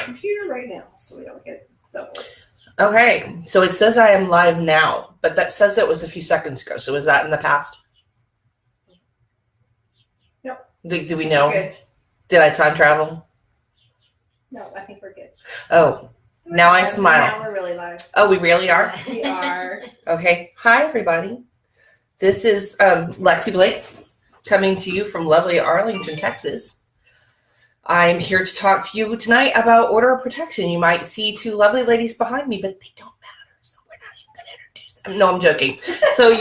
computer right now so we don't get doubles. Okay, so it says I am live now, but that says it was a few seconds ago. So is that in the past? Nope. Do we know? Good. Did I time travel? No, I think we're good. Oh, now I smile. Now we're really live. Oh, we really are? We are. Okay. Hi, everybody. This is Lexi Blake coming to you from lovely Arlington, Texas. I'm here to talk to you tonight about order of protection. You might see two lovely ladies behind me, but they don't matter, so we're not even going to introduce them. No, I'm joking. So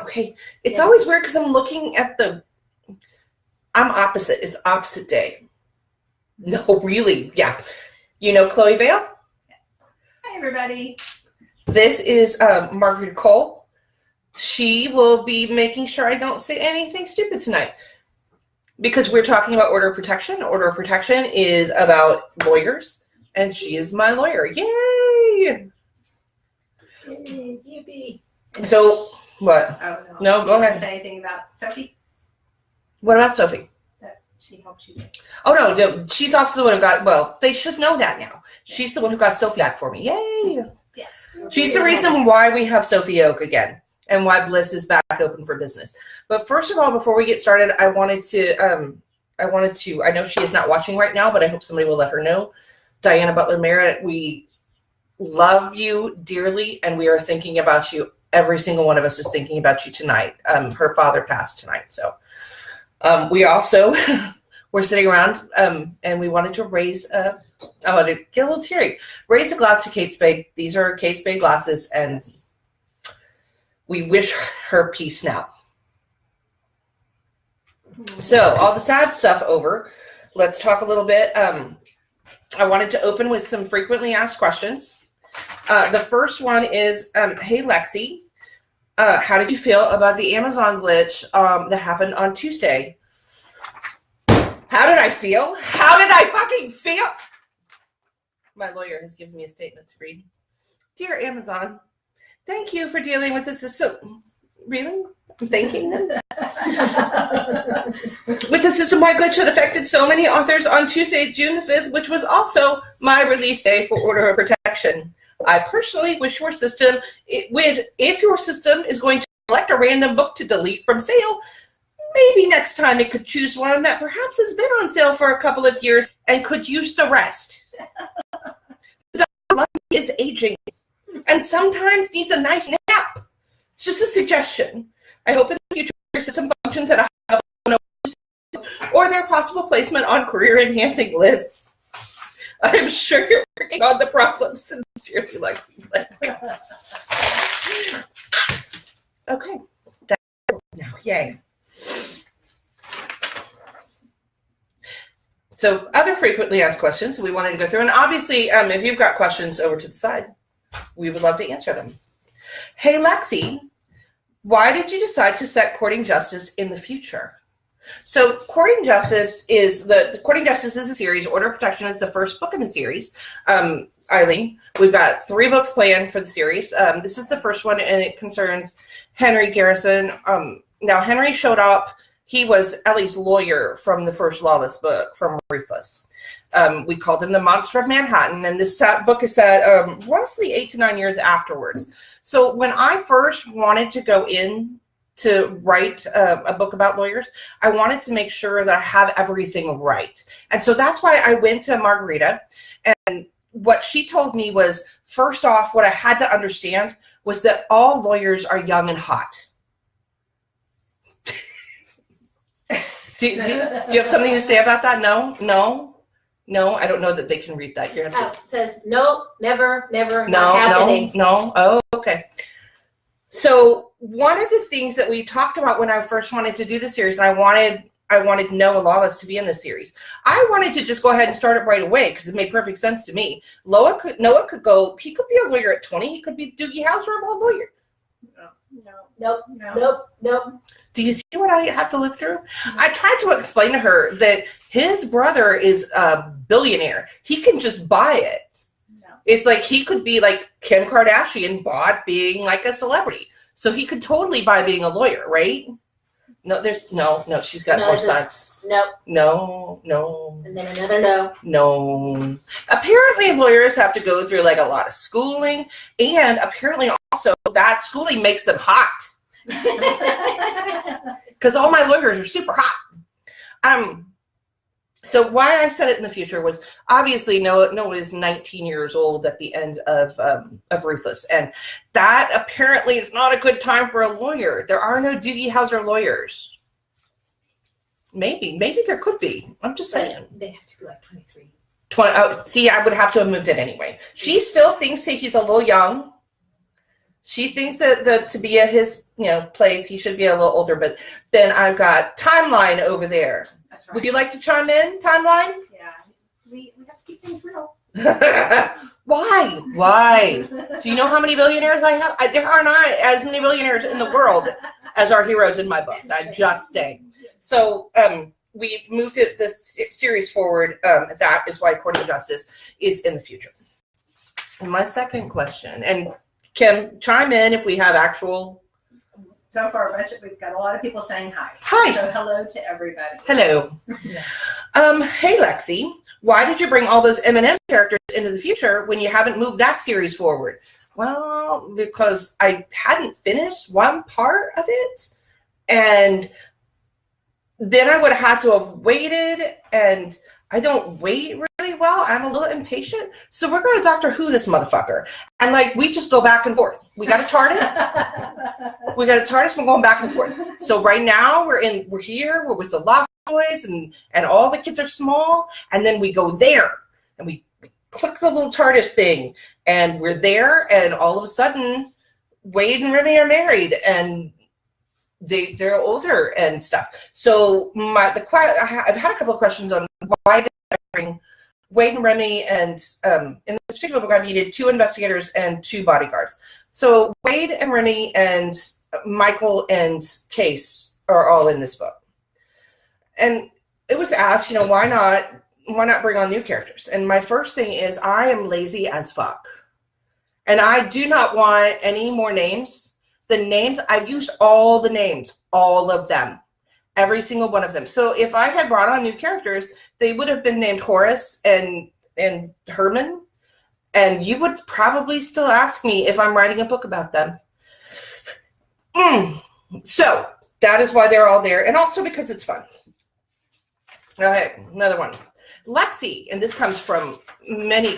okay. It's always weird because I'm looking at I'm opposite. It's opposite day. No, really. Yeah. You know Chloe Vale? Hi, everybody. This is Margaret Cole. She will be making sure I don't say anything stupid tonight. Because we're talking about order of protection. Order of protection is about lawyers, and she is my lawyer. Yay! Yippee. So, what? I don't know. No, go ahead. Say anything about Sophie? What about Sophie? That she helped you. Oh, no, she's also the one who they should know that now. She's the one who got Sophie back for me. Yay! Yes. She's the reason why we have Sophie Oak again. And why Bliss is back open for business. But first of all, before we get started, I know she is not watching right now, but I hope somebody will let her know. Diana Butler Merritt, we love you dearly, and we are thinking about you. Every single one of us is thinking about you tonight. Her father passed tonight. So we also, we're sitting around, and we wanted to I wanted to get a little teary. Raise a glass to Kate Spade. These are Kate Spade glasses, and we wish her peace now. So, all the sad stuff over. Let's talk a little bit. I wanted to open with some frequently asked questions. The first one is, hey, Lexi, how did you feel about the Amazon glitch that happened on Tuesday? How did I feel? How did I fucking feel? My lawyer has given me a statement to read. Dear Amazon, thank you for dealing with this system. Really? I'm thanking them. With the system-wide glitch that affected so many authors on Tuesday, June the 5th, which was also my release day for Order of Protection. I personally wish your system, if your system is going to select a random book to delete from sale, maybe next time it could choose one that perhaps has been on sale for a couple of years and could use the rest. The dog is aging and sometimes needs a nice nap. It's just a suggestion. I hope in the future your system functions at a high level or their possible placement on career-enhancing lists. I am sure you're working on the problem. Sincerely, Lexi. Okay. Now, yay. So, other frequently asked questions we wanted to go through. And obviously, if you've got questions over to the side, we would love to answer them. Hey, Lexi, why did you decide to set Courting Justice in the future? So Courting Justice is Courting Justice is a series. Order of Protection is the first book in the series. Eileen, we've got 3 books planned for the series. This is the first one, and it concerns Henry Garrison. Now, Henry showed up. He was Ellie's lawyer from the first Lawless book, from Ruthless. We called him the Monster of Manhattan, and this book is set roughly 8 to 9 years afterwards. So when I first wanted to go in to write a book about lawyers, I wanted to make sure that I have everything right. And so that's why I went to Margarita, and what she told me was, first off, what I had to understand was that all lawyers are young and hot. Do you have something to say about that? No, I don't know that they can read that. It says no, never, not happening. No. Oh, okay. So one of the things that we talked about when I first wanted to do the series, and I wanted Noah Lawless to be in the series. I wanted to just go ahead and start it right away because it made perfect sense to me. Noah could go. He could be a lawyer at 20. He could be Doogie Howser, a lawyer. Nope. Do you see what I have to live through? I tried to explain to her that his brother is a billionaire. He can just buy it. No. It's like he could be like Kim Kardashian bought being like a celebrity. So he could totally buy being a lawyer, right? No, she's got more sides. No. No. And then another no. No. Apparently lawyers have to go through like a lot of schooling, and apparently also that schooling makes them hot. Because all my lawyers are super hot. So why I said it in the future was obviously Noah is 19 years old at the end of Ruthless, and that apparently is not a good time for a lawyer. There are no Doogie Howser lawyers. Maybe there could be. I'm just saying. They have to be like 23. See, I would have to have moved in anyway. She still thinks that he's a little young. She thinks that to be at his place, he should be a little older. But then I've got Timeline over there. That's right. Would you like to chime in, Timeline? Yeah. We have to keep things real. Why? Do you know how many billionaires I have? There are not as many billionaires in the world as our heroes in my books. I just say. So we moved the series forward. That is why Court of Justice is in the future. And my second question, and Kim, chime in if we have actual. So far, we've got a lot of people saying hi. Hi. So hello to everybody. Hello. Hey, Lexi. Why did you bring all those M&M characters into the future when you haven't moved that series forward? Well, because I hadn't finished one part of it, and then I would have had to have waited, and I don't wait really well. I'm a little impatient. So we're going to Doctor Who this motherfucker. And we just go back and forth. We got a TARDIS. We're going back and forth. So right now we're here, we're with the Lost Boys, and all the kids are small. And then we go there and we click the little TARDIS thing, and we're there, and all of a sudden Wade and Remy are married, and they're older and stuff. So I've had a couple of questions on why did I bring Wade and Remy, and in this particular book I needed 2 investigators and 2 bodyguards. So Wade and Remy and Michael and Case are all in this book. And it was asked, why not bring on new characters? And my first thing is I am lazy as fuck. And I do not want any more names. The names, I've used all the names, all of them, every single one of them. So if I had brought on new characters, they would have been named Horace and Herman, and you would probably still ask me if I'm writing a book about them. So that is why they're all there, and also because it's fun. Okay, another one. Lexi, and this comes from many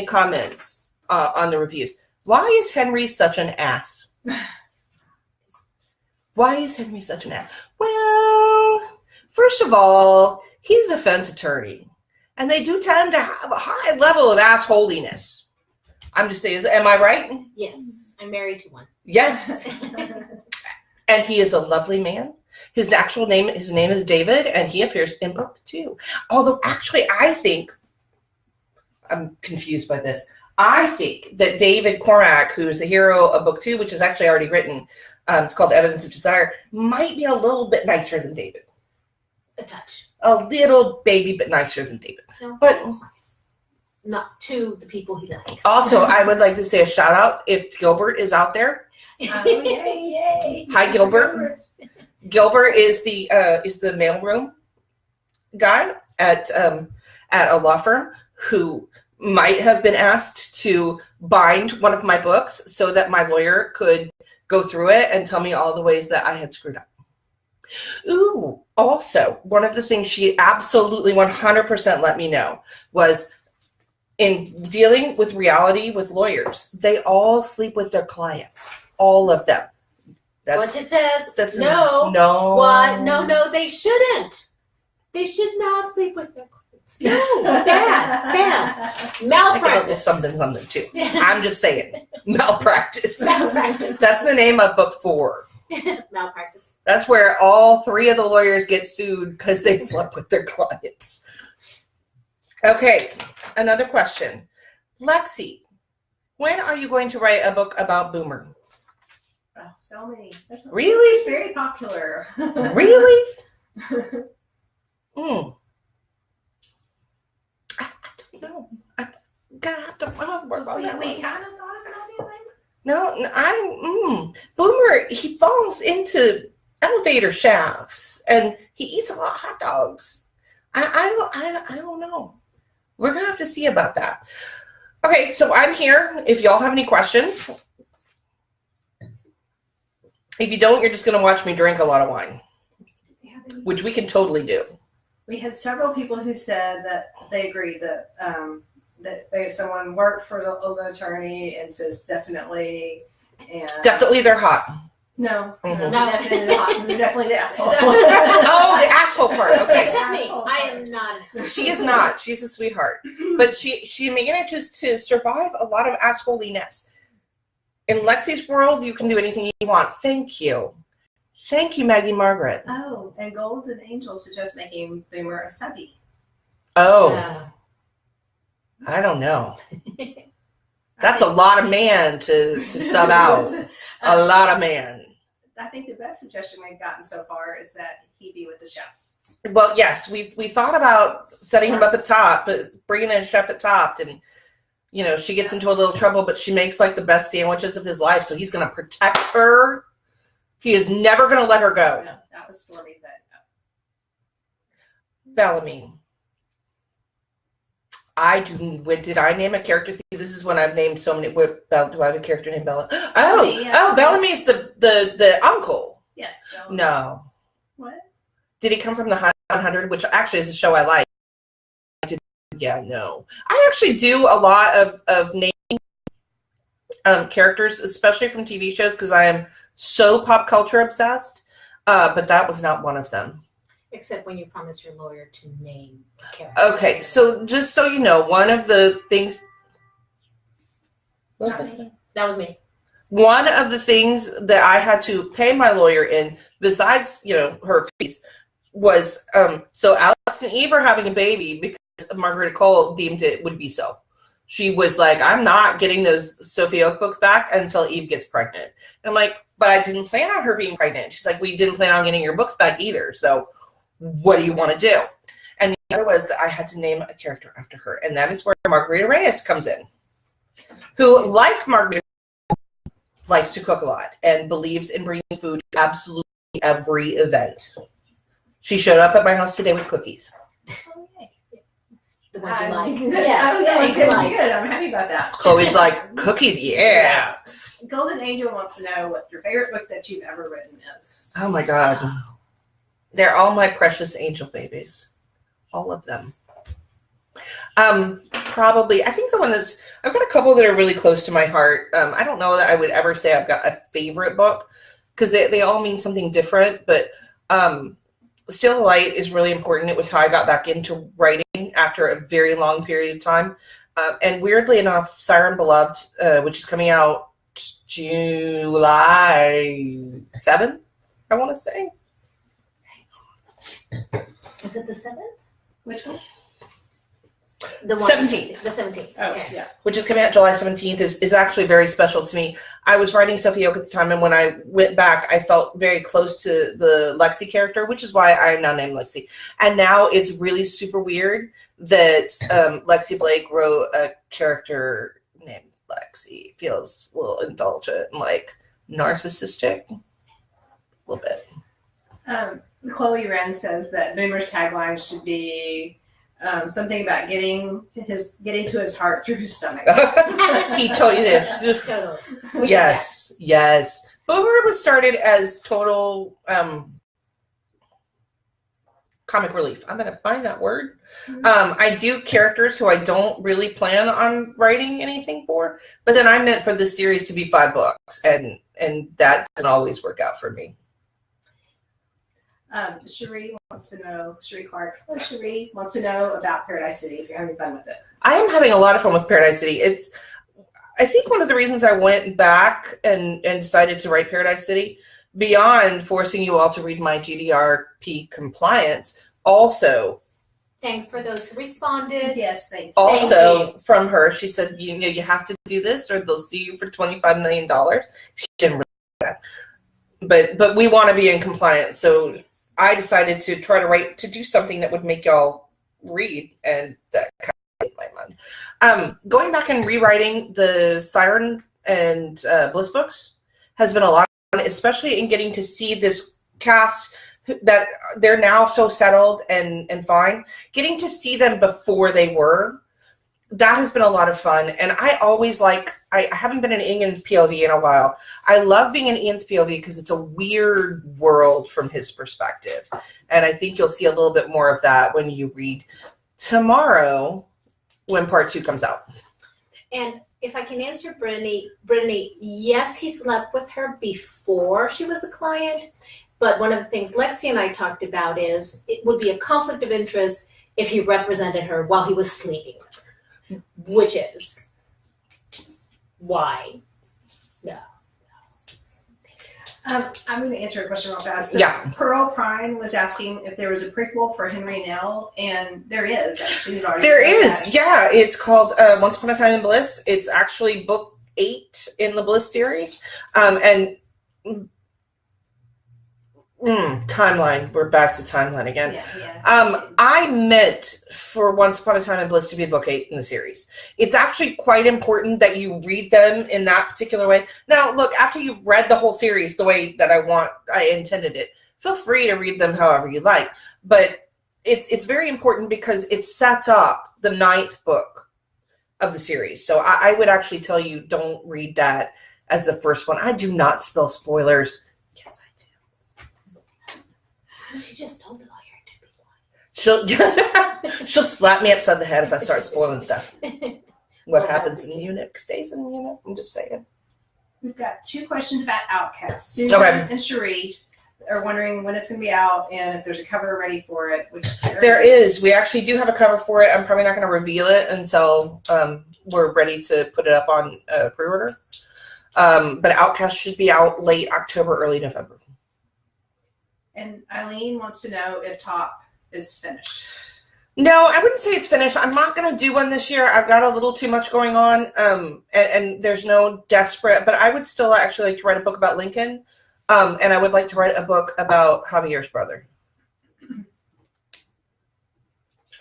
comments on the reviews. Why is Henry such an ass? Why is Henry such an ass? Well, first of all, he's a defense attorney, and they do tend to have a high level of assholiness. I'm just saying, am I right? Yes, I'm married to one. Yes. And he is a lovely man. His name is David, and he appears in book 2. Although, actually, I think, I'm confused by this. I think that David Cormack, who is the hero of book 2, which is actually already written, it's called Evidence of Desire, might be a little bit nicer than David. A touch. A little baby bit nicer than David. No, but that's nice. Not to the people he likes. Also, I would like to say a shout out if Gilbert is out there. Yay. Hi, Gilbert. Gilbert is the mailroom guy at a law firm who might have been asked to bind one of my books so that my lawyer could go through it and tell me all the ways that I had screwed up. Ooh, also, one of the things she absolutely 100% let me know was in dealing with reality with lawyers, they all sleep with their clients. All of them. What it says. That's no. What? No, they shouldn't. They should not sleep with their clients. No, bad. Malpractice. Something too. I'm just saying. Malpractice. Malpractice. That's the name of book 4. Malpractice. That's where all 3 of the lawyers get sued because they slept with their clients. Okay, another question. Lexi, when are you going to write a book about Boomer? Oh, so many. Really? It's very popular. Really? I don't know. I'm gonna have to work on that. We kind of thought about it. No, Boomer, he falls into elevator shafts, and he eats a lot of hot dogs. I don't know. We're gonna have to see about that. Okay, so I'm here. If y'all have any questions, if you don't, you're just gonna watch me drink a lot of wine, which we can totally do. We had several people who said that they agree that someone worked for an attorney and says definitely, and Definitely, they're hot. no, Mhm. no, definitely not. They're definitely the asshole. Oh, the asshole part. Okay, Except me. Asshole. I am not. she is not. She's a sweetheart, but she manages to survive a lot of assholiness. In Lexi's world, you can do anything you want. Thank you, Maggie Margaret. Oh, and Golden Angel suggests making Boomer a subby. Oh, Yeah. I don't know. That's a lot of man to sub out. A lot of man. I think the best suggestion we've gotten so far is that he be with the chef. Well, yes, we thought about setting him up at top, but bringing in a chef at top, and she gets into a little trouble, but she makes like the best sandwiches of his life, so he's going to protect her. He is never going to let her go. No, that was Stormy's end. Bellamy. Did I name a character? See, this is when I've named so many. Do I have a character named Bellamy? Bellamy, yes. Bellamy's the uncle. Yes. Bellamy. No. What? Did he come from the 100, which actually is a show I like? Yeah, no. I actually do a lot of naming characters, especially from TV shows, because I am so pop culture obsessed. But that was not one of them. Except when you promise your lawyer to name a character. Okay, so just so you know, one of the things. That was me. One of the things that I had to pay my lawyer in, besides her fees, was so Alex and Eve are having a baby because Margaret Cole deemed it would be so. She was like, I'm not getting those Sophie Oak books back until Eve gets pregnant. And I'm like, but I didn't plan on her being pregnant. She's like, we didn't plan on getting your books back either. So what do you want to do? And the other was that I had to name a character after her. And that is where Margarita Reyes comes in, who, like Margarita, likes to cook a lot and believes in bringing food to absolutely every event. She showed up at my house today with cookies. Oh, yay. The ones you like. Yes, the ones you good. like. Good. I'm happy about that. Chloe's like, cookies, yeah. Yes. Golden Angel wants to know what your favorite book that you've ever written is. Oh my God. They're all my precious angel babies. All of them. Probably, I think the one I've got a couple that are really close to my heart. I don't know that I would ever say I've got a favorite book because they all mean something different, but Still the Light is really important. It was how I got back into writing after a very long period of time. And weirdly enough, Siren Beloved, which is coming out July 7th, I want to say. Is it the 7th? Which one? The 17th. The 17th. Oh, Okay. yeah. Which is coming out July 17th, is actually very special to me. I was writing Sophie Oak at the time, and when I went back, I felt very close to the Lexi character, which is why I am now named Lexi. And now it's really super weird that Lexi Blake wrote a character named Lexi. It feels a little indulgent and like narcissistic. A little bit. Chloe Wren says that Boomer's tagline should be something about getting to his heart through his stomach. He told you this. Totally. Yes. Boomer was started as total comic relief. I'm going to find that word. I do characters who I don't really plan on writing anything for, but then I meant for this series to be 5 books, and that doesn't always work out for me. Cherie Clark. Oh, Cherie wants to know about Paradise City if you're having fun with it. I am having a lot of fun with Paradise City. I think one of the reasons I went back and decided to write Paradise City, beyond forcing you all to read my GDRP compliance, also. Thanks for those who responded. Yes, thank you. Also, from her, she said, you have to do this or they'll sue you for $25 million. She didn't really do that. But we want to be in compliance. So I decided to try to do something that would make y'all read, and that kind of made my mind. Going back and rewriting the Siren and Bliss books has been a lot of fun, especially in getting to see this cast that they're now so settled and fine, getting to see them before they were, that has been a lot of fun. And I always I haven't been in Ian's POV in a while. I love being in Ian's POV because it's a weird world from his perspective. And I think you'll see a little bit more of that when you read tomorrow when part 2 comes out. And if I can answer Brittany, yes, he slept with her before she was a client. But one of the things Lexi and I talked about is it would be a conflict of interest if he represented her while he was sleeping with her, which is why. No. I'm going to answer a question real fast. So Yeah. Pearl Prime was asking if there was a prequel for Henry Nell, and there is. Actually, There is. Yeah. It's called Once Upon a Time in Bliss. It's actually book 8 in the Bliss series. And timeline. We're back to timeline again. Yeah. I meant for Once Upon a Time in Bliss to be book 8 in the series. It's actually quite important that you read them in that particular way. Now, look, after you've read the whole series the way that I intended it, feel free to read them however you like. But it's very important because it sets up the 9th book of the series. So I would actually tell you, don't read that as the first one. I do not spell spoilers. Yes, I do. She just told the lawyer to be quiet. She'll slap me upside the head if I start spoiling stuff. What happens in the unit stays in the unit. I'm just saying. We've got 2 questions about Outcast. Susan and Cherie are wondering when it's going to be out and if there's a cover ready for it. Which there is. We actually do have a cover for it. I'm probably not going to reveal it until we're ready to put it up on pre-order. But Outcast should be out late October, early November. And Eileen wants to know if Top is finished. No, I wouldn't say it's finished. I'm not going to do one this year. I've got a little too much going on, and there's no desperate. But I would still actually like to write a book about Lincoln, and I would like to write a book about Javier's brother.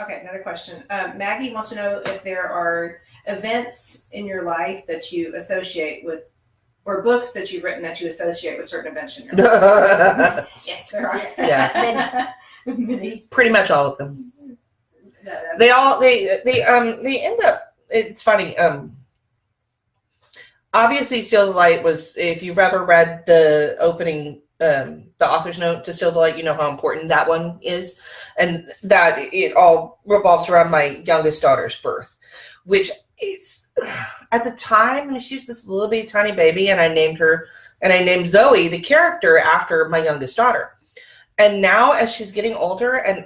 Okay, another question. Maggie wants to know if there are events in your life that you associate with, or books that you've written that you associate with certain events in your life. Yes, there are. Yeah. Many. Pretty much all of them. No. They end up. It's funny. Obviously, Steal the Light was. If you've ever read the opening, the author's note to Steal the Light, you know how important that one is, and that it all revolves around my youngest daughter's birth, which is at the time. I mean, she's this little bitty tiny baby, and I named Zoe, the character, after my youngest daughter. And now, as she's getting older, and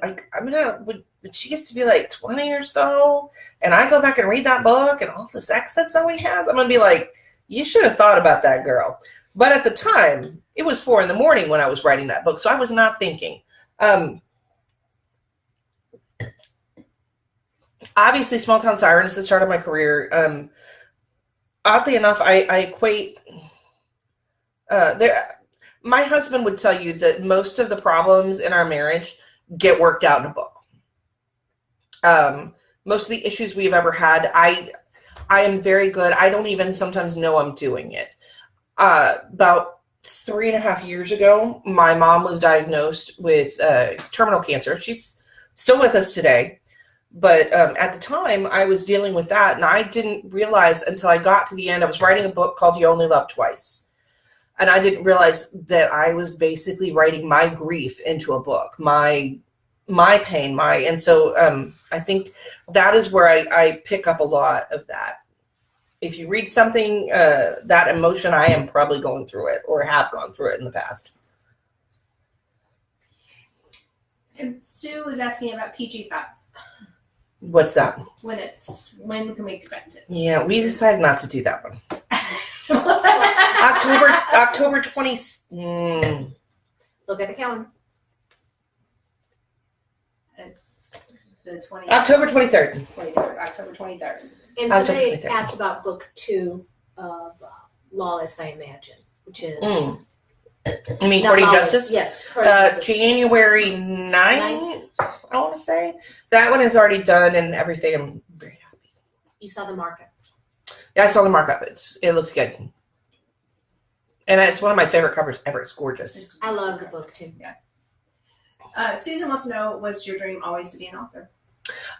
when she gets to be like 20 or so, and I go back and read that book and all the sex that Zoe has, I'm gonna be like, you should have thought about that, girl. But at the time, it was 4 a.m. when I was writing that book, so I was not thinking. Obviously, Small Town Siren is the start of my career. Oddly enough, I equate my husband would tell you that most of the problems in our marriage get worked out in a book. Most of the issues we've ever had, I am very good. I don't even sometimes know I'm doing it. About 3.5 years ago, my mom was diagnosed with terminal cancer. She's still with us today. But at the time, I was dealing with that, and I didn't realize until I got to the end. I was writing a book called You Only Love Twice. And I didn't realize that I was basically writing my grief into a book, my pain, and so I think that is where I pick up a lot of that. If you read something, that emotion, I am probably going through it or have gone through it in the past. And Sue was asking about PG-5. What's that? When can we expect it? Yeah, we decided not to do that one. October 20. Look at the calendar. The 20th. October 23rd. 23rd. October 23rd. And somebody asked about book 2 of Lawless, I imagine, which is. You mean Courting Justice? Yes. January 9th, I want to say. That one is already done and everything. I'm very happy. You saw the markup? Yeah, I saw the markup. It looks good. And it's one of my favorite covers ever. It's gorgeous. I love the book too. Susan wants to know, was your dream always to be an author?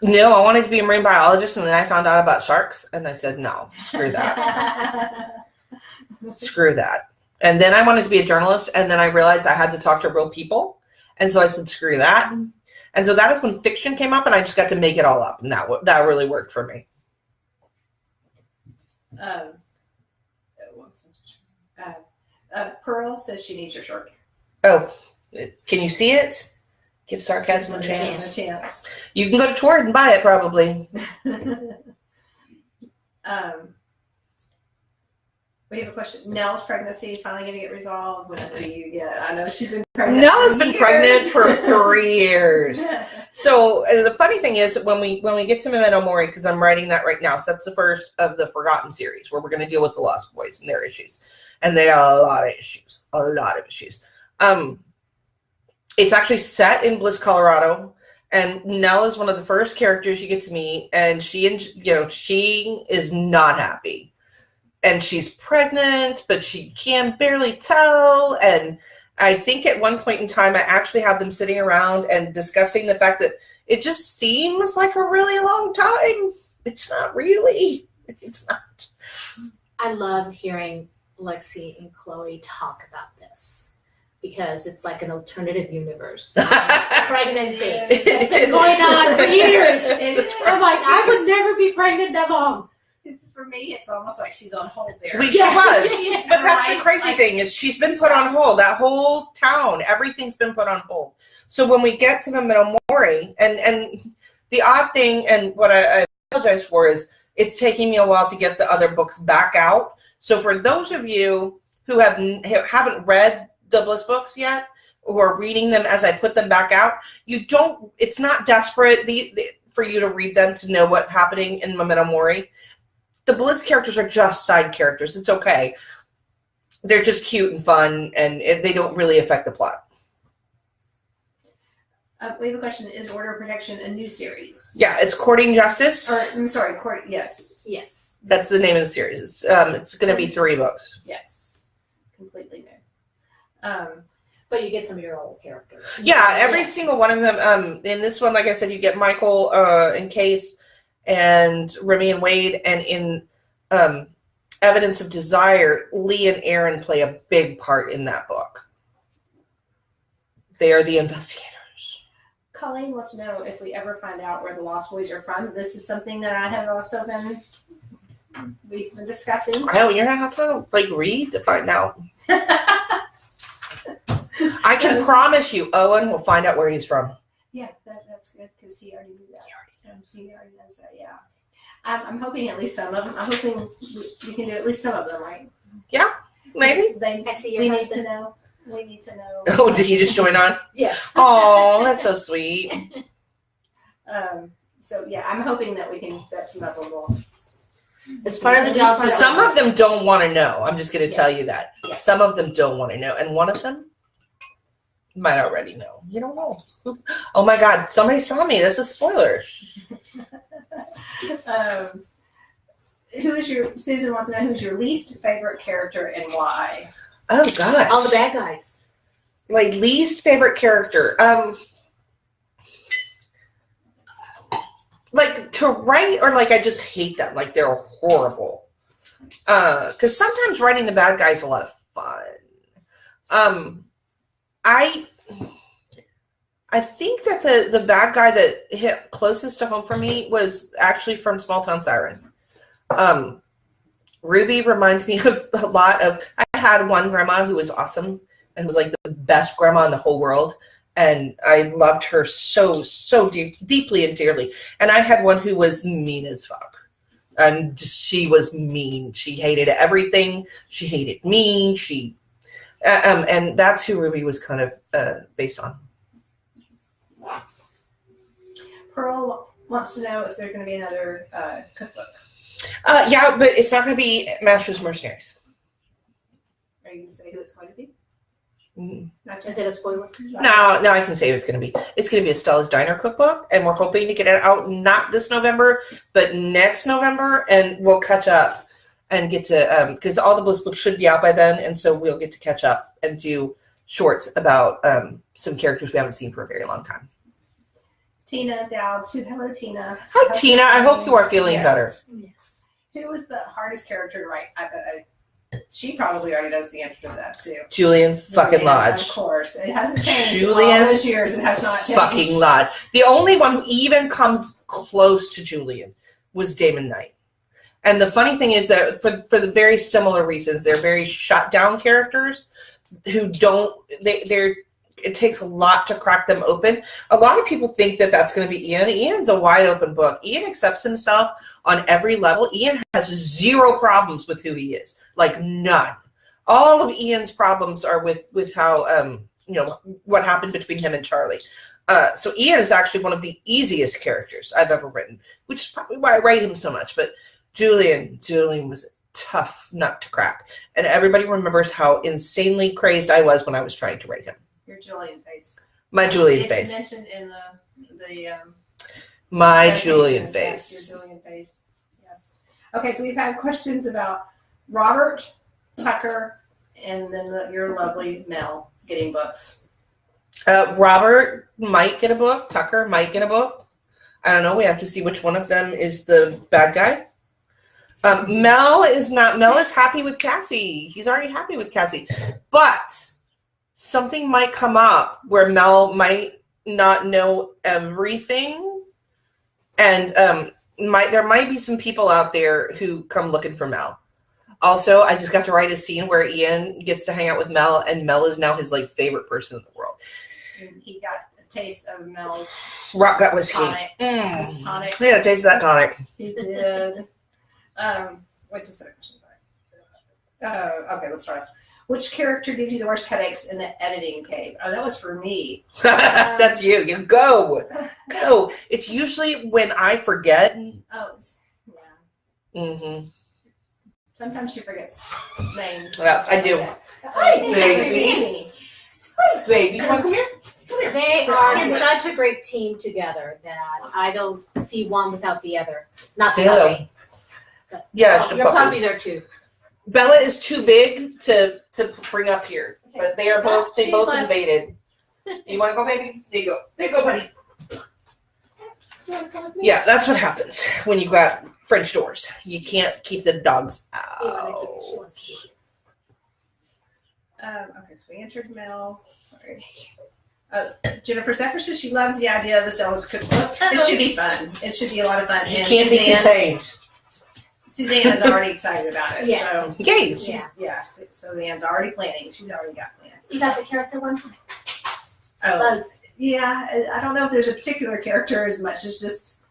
No, I wanted to be a marine biologist, and then I found out about sharks, and I said, no, screw that. Screw that. And then I wanted to be a journalist, and then I realized I had to talk to real people, and so I said, screw that. And so that is when fiction came up, and I just got to make it all up, and that really worked for me. Pearl says she needs your shirt. Oh, can you see it? Give sarcasm a chance. You can go to Tord and buy it, probably. We have a question. Nell's pregnancy finally going to get resolved. When do you get? I know she's been pregnant. Nell has been pregnant for 3 years. So the funny thing is, when we get to Memento Mori, because I'm writing that right now, so that's the first of the Forgotten series, where we're going to deal with the Lost Boys and their issues, and they have a lot of issues. It's actually set in Bliss, Colorado, and Nell is one of the first characters you get to meet, and she is not happy, and she's pregnant, but she can barely tell. And I think at one point in time, I actually have them sitting around and discussing the fact that it just seems like a really long time. It's not really. It's not. I love hearing Lexi and Chloe talk about this, because it's like an alternative universe. Pregnancy. It's been going on for years. I'm like, I would never be pregnant that long. For me, it's almost like she's on hold there. She was. But that's the crazy thing, is she's been put on hold. That whole town, everything's been put on hold. So when we get to Memento Mori, and the odd thing, and what I apologize for, is it's taking me a while to get the other books back out. So for those of you who haven't read the Bliss books yet, or reading them as I put them back out, it's not desperate for you to read them to know what's happening in Memento Mori. The Bliss characters are just side characters. It's okay. They're just cute and fun, and they don't really affect the plot. We have a question. Is Order of Protection a new series? Yeah, it's Courting Justice. I'm sorry, yes. Yes. That's the name of the series. It's going to be 3 books. Yes. Completely new. But you get some of your old characters. Yeah, every single one of them. In this one, like I said, you get Michael and Case and Remy and Wade, and in Evidence of Desire, Lee and Aaron play a big part in that book. They are the investigators. Colleen wants to know if we ever find out where the Lost Boys are from. This is something that I have also we've been discussing. Oh, you're gonna have to read to find out. I can promise you, Owen will find out where he's from. Yeah, that's good, because he already knew that. He already knows that. Yeah, I'm hoping at least some of them. I'm hoping we can do at least some of them, right? Yeah, maybe. I see your husband. We need to know. Oh, did he just join on? Yes. Oh, that's so sweet. So yeah, I'm hoping that some of them will. It's part of the job. Some of them don't want to know. I'm just going to tell you that. Yeah. Some of them don't want to know, and one of them might already know. You don't know. Oh my God! Somebody saw me. This is spoiler. Susan wants to know who's your least favorite character and why. Oh gosh! All the bad guys. Least favorite character. To write, or I just hate them. They're horrible. Because sometimes writing the bad guy is a lot of fun. I think that the bad guy that hit closest to home for me was actually from Small Town Siren. Ruby reminds me of a lot of. I had one grandma who was awesome and was the best grandma in the whole world, and I loved her so deeply and dearly. And I had one who was mean as fuck, and she was mean. She hated everything. She hated me. And that's who Ruby was kind of based on. Pearl wants to know if there's going to be another cookbook. Yeah, but it's not going to be Masters Mercenaries. Are you going to say who it's going to be? Is it a spoiler? No, I can say who it's going to be. It's going to be Estella's Diner cookbook, and we're hoping to get it out not this November, but next November, and we'll catch up. and get to, because all the Bliss books should be out by then, and so we'll get to catch up and do shorts about some characters we haven't seen for a very long time. Tina Dowds. Hello, Tina. Hi, Tina. I hope you are feeling better. Yes. Who was the hardest character to write? She probably already knows the answer to that, too. Julian fucking Lodge. Of course. It hasn't changed Julian all those years. It has not changed. Fucking Lodge. The only one who even comes close to Julian was Damon Knight. And the funny thing is that for the very similar reasons, they're very shut down characters who don't, they're it takes a lot to crack them open. A lot of people think that that's going to be Ian. Ian's a wide open book. Ian accepts himself on every level. Ian has zero problems with who he is. Like none. All of Ian's problems are with how, what happened between him and Charlie. So Ian is actually one of the easiest characters I've ever written, which is probably why I write him so much. But Julian was a tough nut to crack. And everybody remembers how insanely crazed I was when I was trying to write him. Your Julian face. My Julian face. It's mentioned in the my Julian face. Yes, your Julian face. Yes. Okay, so we've had questions about Robert, Tucker, and then your lovely Mel getting books. Robert might get a book. Tucker might get a book. I don't know. We have to see which one of them is the bad guy. Mel is not. Mel is happy with Cassie. He's already happy with Cassie. But something might come up where Mel might not know everything. And there might be some people out there who come looking for Mel. Also, I just got to write a scene where Ian gets to hang out with Mel, and Mel is now his favorite person in the world. And he got a taste of Mel's rock gut whiskey. Tonic. His tonic. Yeah, a taste of that tonic. He did. Wait just a second. Okay, let's try. Which character gives you the worst headaches in the editing cave? Oh, that was for me. That's you. You go. It's usually when I forget. Oh, yeah. Mm-hmm. Sometimes she forgets names. Yeah, I do. Hi, baby. Hi, baby. You want to come here? They are such a great team together that I don't see one without the other. Not the puppy. Yeah, your puppies are too. Bella is too big to bring up here, but they are both invaded. You want to go, baby? There you go, buddy. Yeah, that's what happens when you got French doors. You can't keep the dogs out. Okay, so we entered Mel. Sorry. Jennifer Zephyr says she loves the idea of Estella's cookbook. It should be fun. It should be a lot of fun. You can't be contained. Suzanne is already excited about it. Yes. So, Yay. Suzanne's already planning. She's already got plans. You got the character one? Oh, yeah. I don't know if there's a particular character as much as just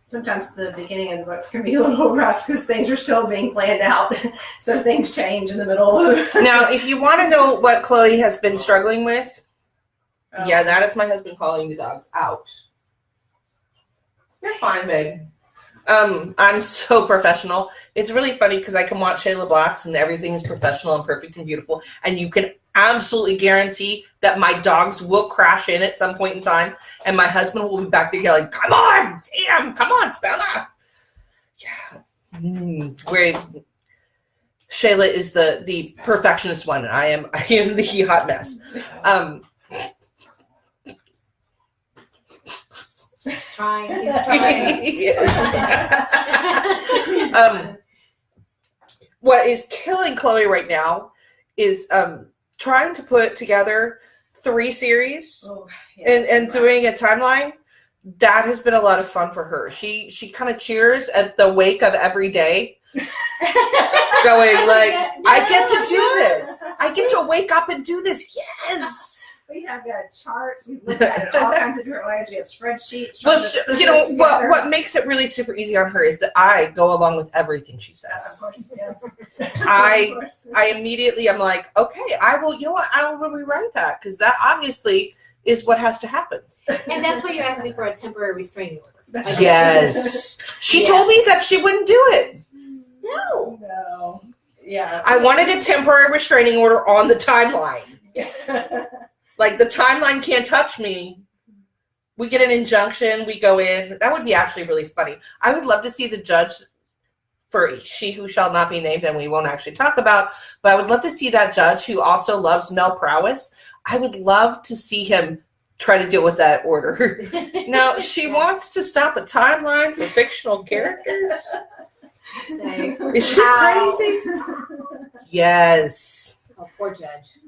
sometimes the beginning of the books can be a little rough because things are still being planned out. So things change in the middle. Now, if you want to know what Chloe has been struggling with, yeah, that is my husband calling the dogs out. You're fine, babe. I'm so professional. It's really funny because I can watch Shayla Black's and everything is professional and perfect and beautiful. And you can absolutely guarantee that my dogs will crash in at some point in time. And my husband will be back there yelling, come on, damn, come on, Bella. Yeah. Where Shayla is the perfectionist one. I am the hot mess. He's trying. What is killing Chloe right now is trying to put together 3 series and doing a timeline. That has been a lot of fun for her. She kind of cheers at the wake of every day, going like, I get to do this. I get to wake up and do this. Yes. We have got charts. We've looked at it all kinds of different ways. We have spreadsheets. Well, what makes it really super easy on her is that I go along with everything she says. Of course, yes. I immediately am like, okay, I will. You know what? I will rewrite that because that obviously is what has to happen. And that's why you asked me for a temporary restraining order. Yes. She told me that she wouldn't do it. No. Yeah. I wanted a temporary restraining order on the timeline. Like, the timeline can't touch me. We get an injunction. We go in. That would be actually really funny. I would love to see the judge for She Who Shall Not Be Named, and we won't actually talk about, but I would love to see that judge who also loves Mel Prowess. I would love to see him try to deal with that order. Now, she wants to stop a timeline for fictional characters. Is she crazy? Yes. Oh, poor judge.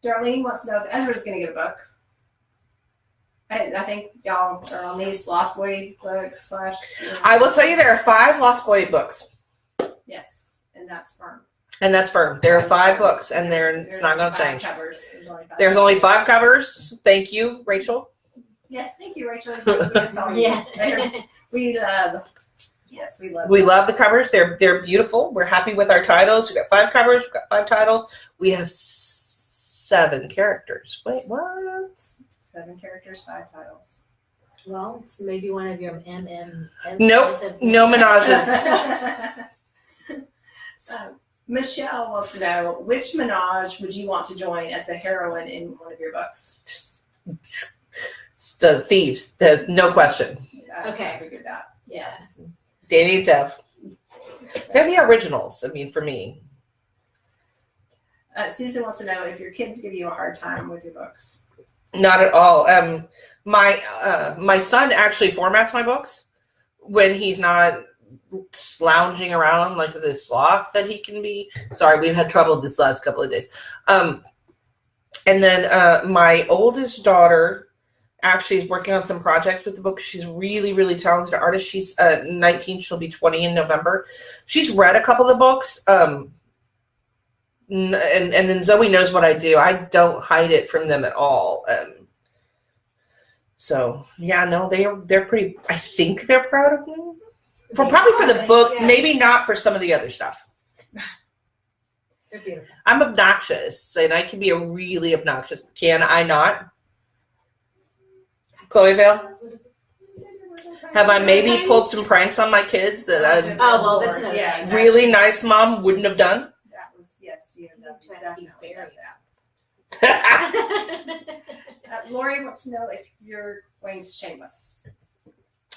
Darlene wants to know if Ezra's going to get a book. I think y'all are on these Lost Boy books / I will tell you there are 5 Lost Boy books. Yes, and that's firm. And that's firm. There are 5 books, and it's not going to change. Covers. There's only 5 covers. Thank you, Rachel. Yes, thank you, Rachel. Yeah. We love. Yes, we love. We love the covers. They're beautiful. We're happy with our titles. We've got 5 covers. We've got 5 titles. We have 7 characters. Wait, what? 7 characters, 5 titles. Well, it's maybe one of your Nope, no menages. Michelle wants to know, which menage would you want to join as the heroine in one of your books? The thieves, no question. Okay. I figured that. Yes. Danny and Dev. They're the originals, I mean, for me. Susan wants to know if your kids give you a hard time with your books. Not at all. My son actually formats my books when he's not lounging around like the sloth that he can be. Sorry, we've had trouble this last couple of days. And then my oldest daughter actually is working on some projects with the book. She's really, really talented artist. She's 19. She'll be 20 in November. She's read a couple of the books. And then Zoe knows what I do. I don't hide it from them at all. So yeah, no, they're pretty. I think they're proud of me. Probably for the books, yeah. Maybe not for some of the other stuff. They're beautiful. I'm obnoxious, and I can be a really obnoxious. Can I not? Chloe Vale? Have I maybe pulled some pranks on my kids that a Oh, well, that's another thing. really nice mom wouldn't have done? That was, yes, you have Interesting definitely theory. done that. Lori wants to know if you're going to Shameless.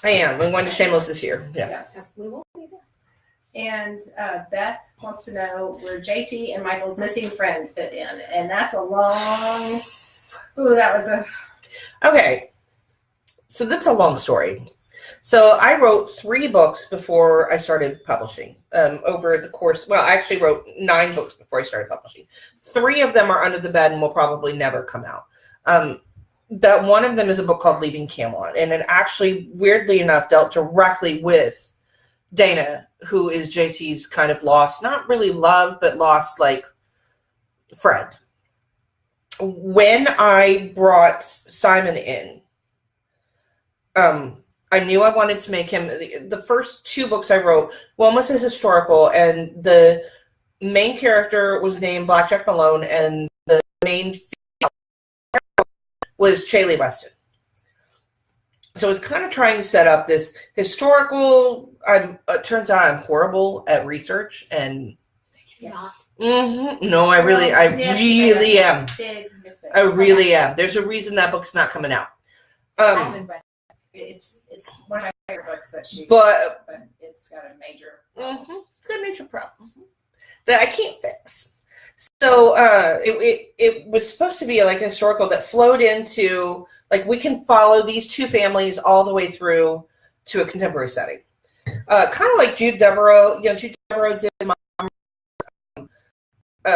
I am. I'm going to Shameless this year. Yeah. Yes. We won't be there. And Beth wants to know where JT and Michael's missing friend fit in. And that's a long, that was a. Okay. So that's a long story. So I wrote 3 books before I started publishing. Over the course, well, I actually wrote 9 books before I started publishing. 3 of them are under the bed and will probably never come out. That one of them is a book called Leaving Camelot, and it actually, weirdly enough, dealt directly with Dana, who is JT's kind of lost, not really love, but lost like friend. When I brought Simon in, I knew I wanted to make him, the first 2 books I wrote, one was his historical, and the main character was named Blackjack Malone, and the main female was Chaley Weston. So I was kind of trying to set up this historical, it turns out I'm horrible at research, and no, I really am. Big mistake. I really am. There's a reason that book's not coming out. I haven't read It's one of my favorite books that she But it's got a major problem. it's a major problem that I can't fix. So it was supposed to be like a historical that flowed into, like, we can follow these 2 families all the way through to a contemporary setting. Kind of like Jude Devereaux. Jude Devereaux did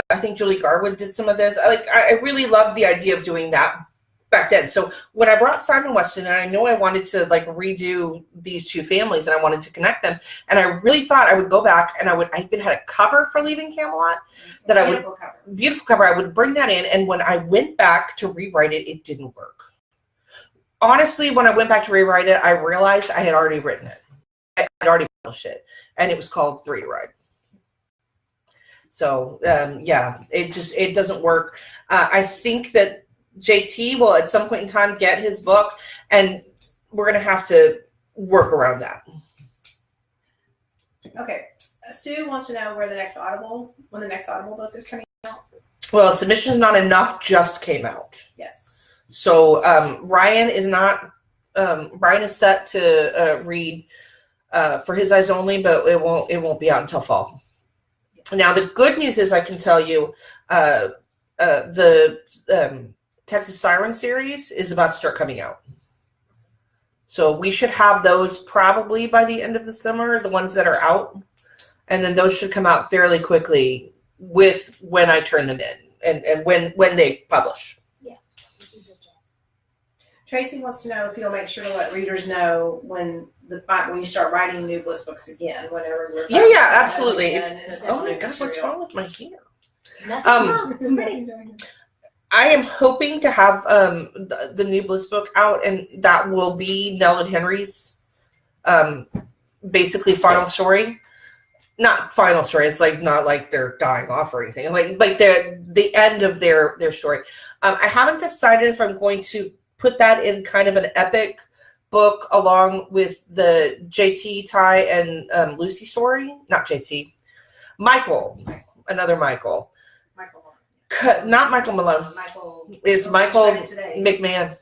I think Julie Garwood did some of this. I really loved the idea of doing that back then. So when I brought Simon Weston, and I knew I wanted to like redo these 2 families, and I wanted to connect them, and I really thought I would go back and I even had a cover for Leaving Camelot that beautiful cover. I would bring that in, and when I went back to rewrite it, it didn't work. Honestly, when I went back to rewrite it, I realized I had already written it. I had already published it, and it was called 3 to Ride. So it doesn't work. I think that JT will at some point in time get his book, and we're going to have to work around that. Okay. Sue wants to know when the next Audible book is coming out. Well, Submissions Not Enough just came out. Yes. So Ryan is set to read for his eyes only, but it won't be out until fall. Now the good news is I can tell you the Texas Siren series is about to start coming out. So we should have those probably by the end of the summer, the ones that are out. And then those should come out fairly quickly with when I turn them in and when they publish. Yeah. Tracy wants to know if you'll make sure to let readers know when you start writing new bliss books again, whenever we're Yeah, absolutely. Oh my God, what's wrong with my hair? Nothing wrong. I am hoping to have the new Bliss book out, and that will be Nell and Henry's basically final story. Not final story. It's like not like they're dying off or anything. Like the end of their story. I haven't decided if I'm going to put that in kind of an epic book along with the JT, Ty, and Lucy story. Not JT. Michael. Another Michael. Not Michael Malone. It's Michael McMahon.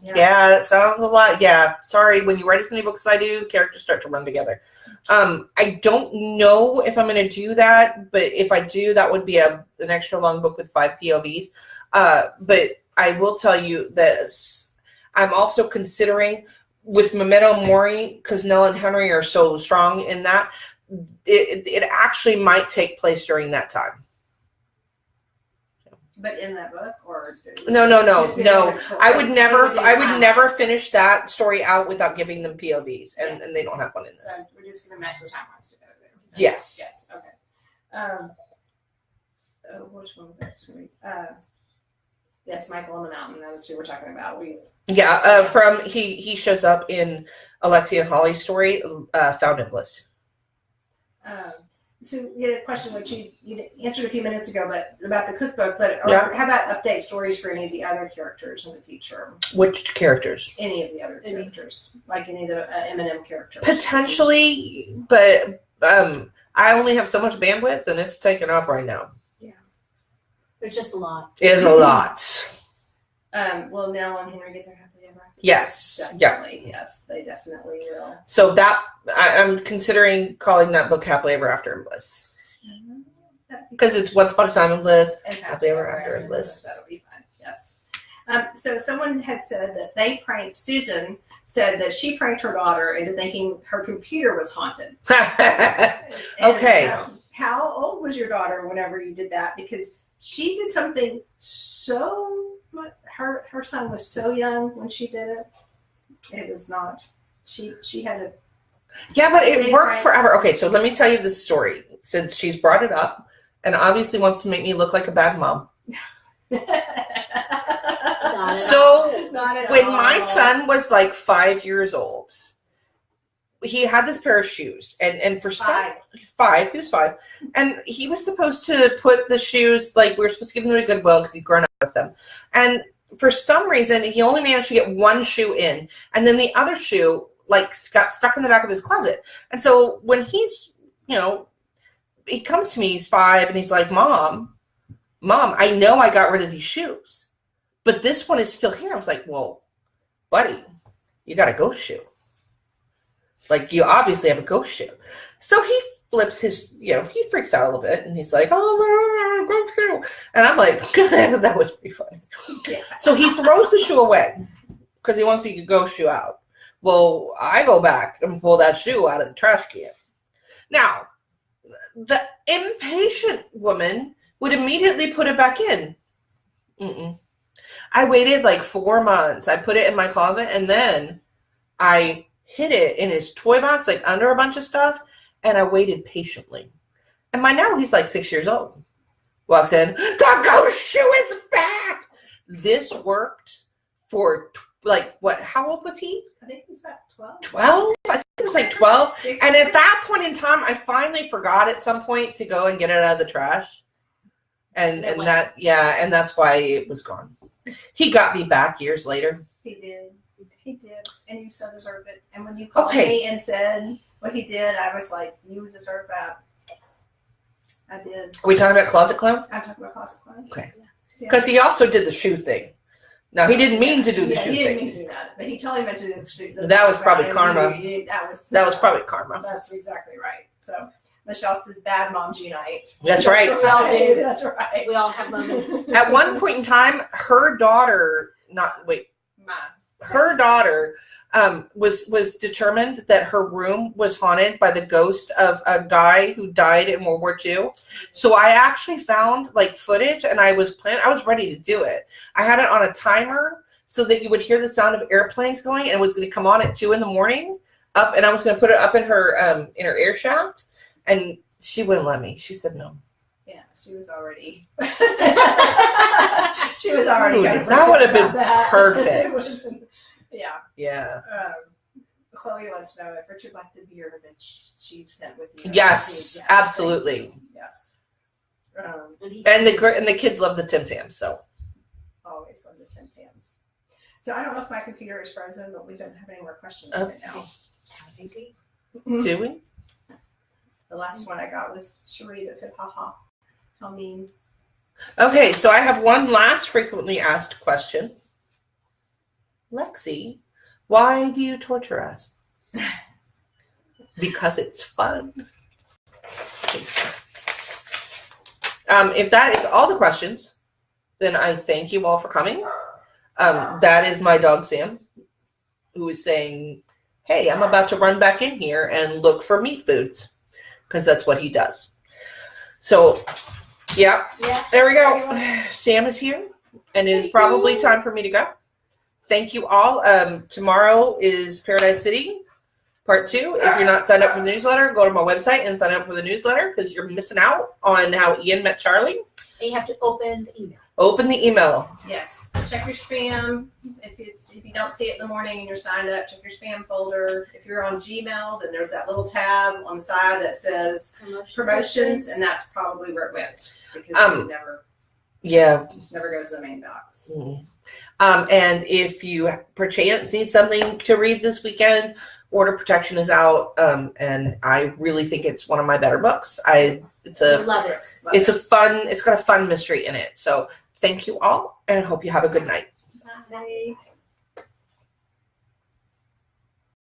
Yeah, that sounds a lot. Yeah, sorry. When you write as many books as I do, characters start to run together. I don't know if I'm going to do that, but if I do, that would be an extra long book with 5 POVs. But I will tell you this. I'm also considering with Memento Mori, because Nell and Henry are so strong in that, it actually might take place during that time. But in that book, or no. I would never finish that story out without giving them POVs, and they don't have one in this. So we're just going to match the timelines together there. Yes. Yes. Okay. Which one was that story? Yes, Michael on the Mountain. That's who we're talking about. From he shows up in Alexia and Holly's story, Found in Bliss. So you had a question which you answered a few minutes ago, but about the cookbook. How about update stories for any of the other characters in the future? Which characters? Any of the other characters, like any of the M&M characters. Potentially, but I only have so much bandwidth, and it's taken up right now. Yeah, there's just a lot. It's a lot. Will Nell and Henry get their happily ever after? Yes. Definitely. Yeah. Yes, they definitely will. So that I'm considering calling that book Happily Ever After in Bliss. Because it's Once Upon a Time in Bliss and Happily Ever After in Bliss. That'll be fun. Yes. So someone had said that Susan said that she pranked her daughter into thinking her computer was haunted. Okay. So how old was your daughter whenever you did that? Because she did something her son was so young when she did it. It was not. She had a. Yeah, but it worked forever. Okay, so let me tell you this story since she's brought it up and obviously wants to make me look like a bad mom. So when my son was like 5 years old, he had this pair of shoes, and for he was 5, and he was supposed to put the shoes, like we were supposed to give them to Goodwill because he'd grown up with them, and for some reason he only managed to get one shoe in, and then the other shoe got stuck in the back of his closet. And so when he's, he comes to me, he's 5, and he's like, Mom, I know I got rid of these shoes, but this one is still here. I was like, well, buddy, you got a ghost shoe. Like, you obviously have a ghost shoe. So he flips his, he freaks out a little bit, and he's like, oh, no, ghost shoe. And I'm like, that was pretty funny. Yeah. So he throws the shoe away because he wants to get the ghost shoe out. Well, I go back and pull that shoe out of the trash can. Now, the impatient woman would immediately put it back in. I waited like 4 months. I put it in my closet, and then I hid it in his toy box, like under a bunch of stuff, and I waited patiently. And by now, he's like 6 years old. Walks in, the ghost shoe is back! This worked for, how old was he? I think he was about 12. 12? I think it was like 12. And at that point in time, I finally forgot at some point to go and get it out of the trash. And that's why it was gone. He got me back years later. He did. And you so deserved it. And when you called me and said what he did, I was like, you deserve that. I did. Are we talking about Closet Clown? I'm talking about Closet Clown. Okay. Because he also did the shoe thing. No, he didn't mean to do the Yeah, shoe he didn't thing. mean to do that, but he totally meant to do the shoe. That was probably karma. That was probably karma. That's exactly right. So Michelle says, "Bad moms unite." That's right. what we all do. That's right. We all have moments. At one point in time, her daughter, her daughter was determined that her room was haunted by the ghost of a guy who died in World War II. So I actually found like footage, and I was ready to do it. I had it on a timer so that you would hear the sound of airplanes going, and it was going to come on at 2 a.m. up, and I was going to put it up in her air shaft, and she wouldn't let me. She said no. Yeah, she was already. She was already. Ooh, gonna that would have been that. perfect. Yeah. Yeah. Chloe wants to know if Richard liked the beer that she sent with you. Yes, absolutely. Yes. And the kids love the Tim Tams, so. Always love the Tim Tams. So I don't know if my computer is frozen, but we don't have any more questions right now. Do we? The last one I got was Cherie that said, "Haha, how mean." Okay, so I have one last frequently asked question. Lexi, why do you torture us? Because it's fun. If that is all the questions, then I thank you all for coming. That is my dog, Sam, who is saying, hey, I'm about to run back in here and look for meat foods, because that's what he does. So, yeah, there we go. Sam is here, and it is probably time for me to go. Thank you all. Tomorrow is Paradise City, part 2. If you're not signed up for the newsletter, go to my website and sign up for the newsletter, because you're missing out on how Ian met Charlie. And you have to open the email. Open the email. Yes. Check your spam. If you don't see it in the morning and you're signed up, check your spam folder. If you're on Gmail, then there's that little tab on the side that says promotions, and that's probably where it went, because it never goes to the main box. Mm-hmm. And if you perchance need something to read this weekend, Order Protection is out, and I really think it's one of my better books. I love it. It's got a fun mystery in it. So thank you all, and I hope you have a good night. Bye.